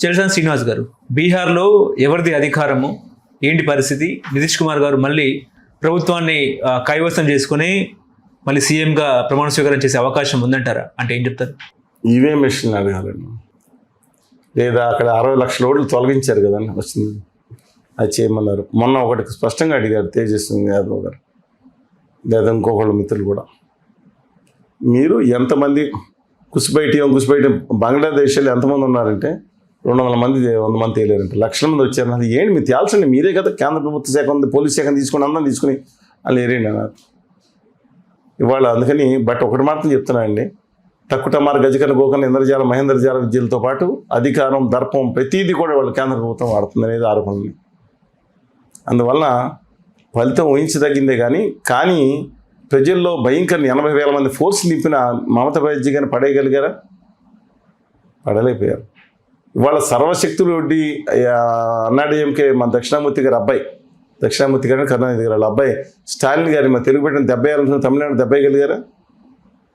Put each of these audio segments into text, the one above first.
చలసాని శ్రీనివాస్ గారు, బీహార్లో ఎవరిది అధికారము, ఏంటి పరిస్థితి? నితీష్ కుమార్ గారు మళ్ళీ ప్రభుత్వాన్ని కైవసం చేసుకుని మళ్ళీ సీఎంగా ప్రమాణ స్వీకారం చేసే అవకాశం ఉందంటారా? అంటే ఏం చెప్తారు? ఈవీఎం మెషిన్ అడగాలండి, లేదా అక్కడ 60 లక్షల ఓట్లు తొలగించారు కదా వచ్చింది, అది చేయమన్నారు. మొన్న ఒకటి స్పష్టంగా అడిగారు తేజస్వి యాదవ్ గారు, లేదా ఇంకొకళ్ళు మిత్రులు కూడా, మీరు ఎంతమంది కుసిబయట బంగ్లాదేశ్లో ఎంతమంది ఉన్నారంటే 200 మంది 100 మంది తేలేరంటే, లక్షల మంది వచ్చారు. అది ఏంటి మీరు తేల్చండి, మీరే కదా కేంద్ర ప్రభుత్వ శాఖ ఉంది, పోలీస్ శాఖ తీసుకుని అందరం తీసుకుని వాళ్ళు ఏరేండి అన్నారు ఇవాళ. అందుకని బట్ ఒకటి మాత్రం చెప్తున్నానండి, తక్కుటమార్ గజకన గోకన ఇంద్రజాల మహేంద్రజాల విద్యలతో పాటు అధికారం, దర్పం ప్రతీది కూడా వాళ్ళు కేంద్ర ప్రభుత్వం వాడుతుంది అనేది ఆరోపణలు. అందువల్ల ఫలితం ఊహించదగిందే కానీ ప్రజల్లో భయంకర 80,000 మంది ఫోర్స్ నింపిన మమతా బెనర్జీ గారిని పడేయగలిగారా? పడలేకపోయారు. ఇవాళ సర్వశక్తులు వడ్డీ అన్నాడీఎంకే మన దక్షిణామూర్తి గారిని కరుణానిధి గారు వాళ్ళ అబ్బాయి స్టాలిన్ గారి మన తెలుగు పెట్టిన 70 తమిళనాడు 70 గలిగారా?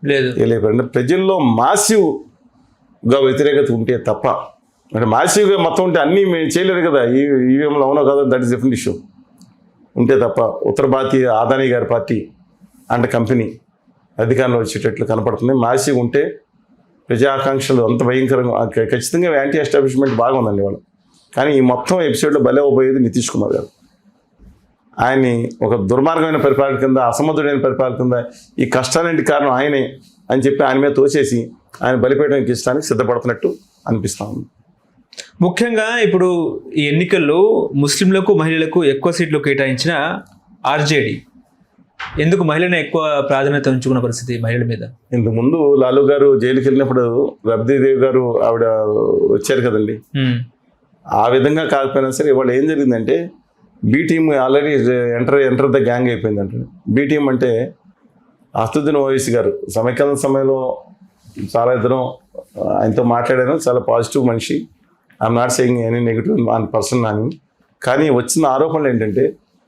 లేదు. అంటే ప్రజల్లో మాసివ్గా వ్యతిరేకత ఉంటే తప్ప, అంటే మాసివ్గా మొత్తం ఉంటే అన్నీ మేము చేయలేరు కదా, ఈవీఎంలో అవునో కాదో దట్ ఈస్ డిఫరెంట్ ఇష్యూ, ఉంటే తప్ప. ఉత్తర భారతీయ అదానీ గారి పార్టీ అంటే కంపెనీ అధికారంలో వచ్చేటట్లు కనపడుతుంది. మాసివ్ ఉంటే ప్రజాకాంక్షలు అంత భయంకరంగా, ఖచ్చితంగా యాంటీ ఎస్టాబ్లిష్మెంట్ బాగుందండి వాళ్ళు. కానీ ఈ మొత్తం ఎపిసోడ్లో బలే అవ్వబోయేది నితీష్ కుమార్ గారు. ఆయన్ని ఒక దుర్మార్గమైన పరిపాలన కింద, అసమర్థుడైన పరిపాలన కింద, ఈ కష్టాలంటి కారణం ఆయనే అని చెప్పి ఆయన మీద తోసేసి ఆయన బలిపేయడానికి ఇష్టానికి సిద్ధపడుతున్నట్టు అనిపిస్తూ ఉంది. ముఖ్యంగా ఇప్పుడు ఈ ఎన్నికల్లో ముస్లింలకు, మహిళలకు ఎక్కువ సీట్లు కేటాయించిన ఆర్జేడీ ఎందుకు మహిళనే ఎక్కువ ప్రాధాన్యత ఉంచుకున్న పరిస్థితి మహిళల మీద? ఇంతకుముందు లాలూ గారు జైలుకి వెళ్ళినప్పుడు రబ్దీదేవి గారు ఆవిడ వచ్చారు కదండి, ఆ విధంగా కాకపోయినా సరే ఇవాళ ఏం జరిగిందంటే B team already enter the gang అయిపోయిందంటే. బి టీమ్ అంటే అసదుద్దీన్ ఓవైసీ గారు సమైక్యాంధ్ర సమయంలో చాలా ఇద్దరం ఆయనతో మాట్లాడాను, చాలా పాజిటివ్ మనిషి, I'm not saying any negative on person అని. కానీ వచ్చిన ఆరోపణలు ఏంటంటే,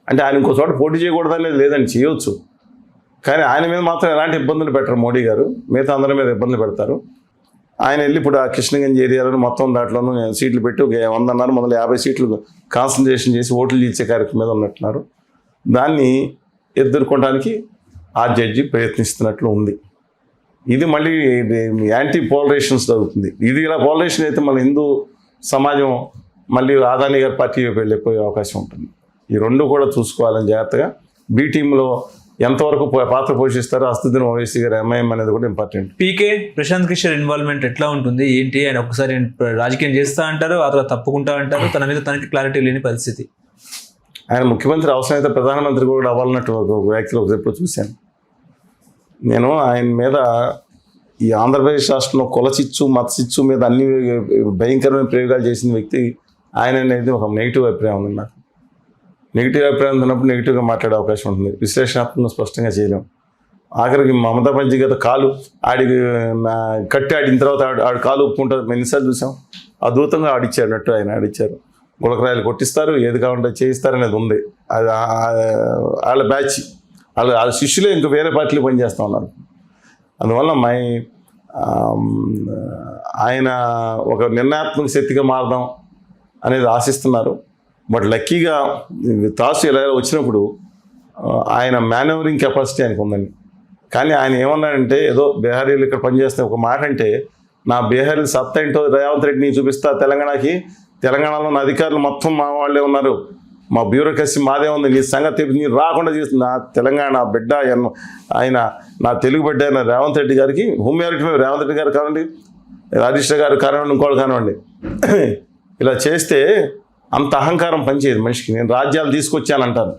అంటే ఆయన ఇంకో చోట పోటీ చేయకూడదనేది లేదని, చేయవచ్చు, కానీ ఆయన మీద మాత్రం ఎలాంటి ఇబ్బందులు పెట్టరు మోడీ గారు, మిగతా అందరి మీద ఇబ్బందులు పెడతారు. ఆయన వెళ్ళి ఇప్పుడు ఆ కృష్ణగంజ్ ఏరియాలో మొత్తం దాంట్లోనూ సీట్లు పెట్టి 100 మొదలు 50 సీట్లు కాన్సన్ట్రేషన్ చేసి ఓట్లు ఇచ్చే కార్యక్రమం మీద ఉన్నట్టున్నారు. దాన్ని ఎదుర్కోవడానికి ఆ జడ్జి ప్రయత్నిస్తున్నట్లు ఉంది. ఇది మళ్ళీ యాంటీ పోలరైజేషన్స్ జరుగుతుంది. ఇది ఇలా పోలరైజేషన్ అయితే మన హిందూ సమాజం మళ్ళీ అదానీ గారి పార్టీ వెళ్ళిపోయే అవకాశం ఉంటుంది. ఈ రెండు కూడా చూసుకోవాలని జాగ్రత్తగా. బి టీంలో ఎంతవరకు పాత్ర పోషిస్తారో అసదుద్దీన్ ఓవైసీ గారు ఎంఐఎం అనేది కూడా ఇంపార్టెంట్. పీకే ప్రశాంత్ కిషోర్ ఇన్వాల్వ్మెంట్ ఎట్లా ఉంటుంది ఏంటి? ఆయన ఒకసారి రాజకీయం చేస్తా అంటారు, ఆ తర్వాత తప్పుకుంటా అంటారు, తన మీద తనకి క్లారిటీ లేని పరిస్థితి. ఆయన ముఖ్యమంత్రి అవసరమైతే ప్రధానమంత్రి కూడా అవ్వాలన్నట్టు ఒక వ్యక్తిలో ఎప్పుడు చూశాను నేను. ఆయన మీద ఈ ఆంధ్రప్రదేశ్ రాష్ట్రంలో కులచిచ్చు, మతచిచ్చు మీద అన్ని భయంకరమైన ప్రయోగాలు చేసిన వ్యక్తి ఆయన అనేది ఒక నెగిటివ్ అభిప్రాయం ఉంది నాకు. నెగిటివ్ అభిప్రాయం ఉన్నప్పుడు నెగిటివ్గా మాట్లాడే అవకాశం ఉంటుంది, విశ్లేషణాత్మకంగా స్పష్టంగా చేయలేం. ఆఖరికి మమతా బెనర్జీ గత కాలు ఆడికి కట్టి ఆడిన తర్వాత ఆడి కాలు ఒప్పుకుంటారు, ఎన్నిసార్లు చూసాం. అద్భుతంగా ఆడిచ్చారు, ఆయన ఆడిచ్చారు. గులకరాయలు కొట్టిస్తారు, ఏది కావాలంటే చేయిస్తారు అనేది ఉంది. అది వాళ్ళ బ్యాచ్, వాళ్ళ శిష్యులే ఇంకా వేరే పార్టీలు పనిచేస్తూ ఉన్నారు. అందువల్ల ఆయన ఒక నిర్ణయాత్మక శక్తిగా మారదాం అనేది ఆశిస్తున్నారు. బట్ లక్కీగా తాసు ఇలా వచ్చినప్పుడు ఆయన మేనేవరింగ్ కెపాసిటీ ఆయనకు ఉందండి. కానీ ఆయన ఏమన్నాడంటే, ఏదో బీహారీలు ఇక్కడ పనిచేస్తే ఒక మాట అంటే, నా బీహారీలు సత్తా ఏంటో రేవంత్ రెడ్డిని చూపిస్తా తెలంగాణకి, తెలంగాణలో ఉన్న అధికారులు మొత్తం మా వాళ్ళే ఉన్నారు, మా బ్యూరోక్రసీ మాదే ఉంది, నీ సంగతి నీరు రాకుండా చేసి నా తెలంగాణ బిడ్డ ఆయన నా తెలుగు బిడ్డ అయిన రేవంత్ రెడ్డి గారికి, హోమ్ మినిస్టర్ రేవంత్ రెడ్డి గారు కానివ్వండి, హరీష్ గారు కానివ్వండి, ఇంకోళ్ళు కానివ్వండి, ఇలా చేస్తే అంత అహంకారం పనిచేయదు మనిషికి. నేను రాజ్యాలు తీసుకొచ్చానంటాను,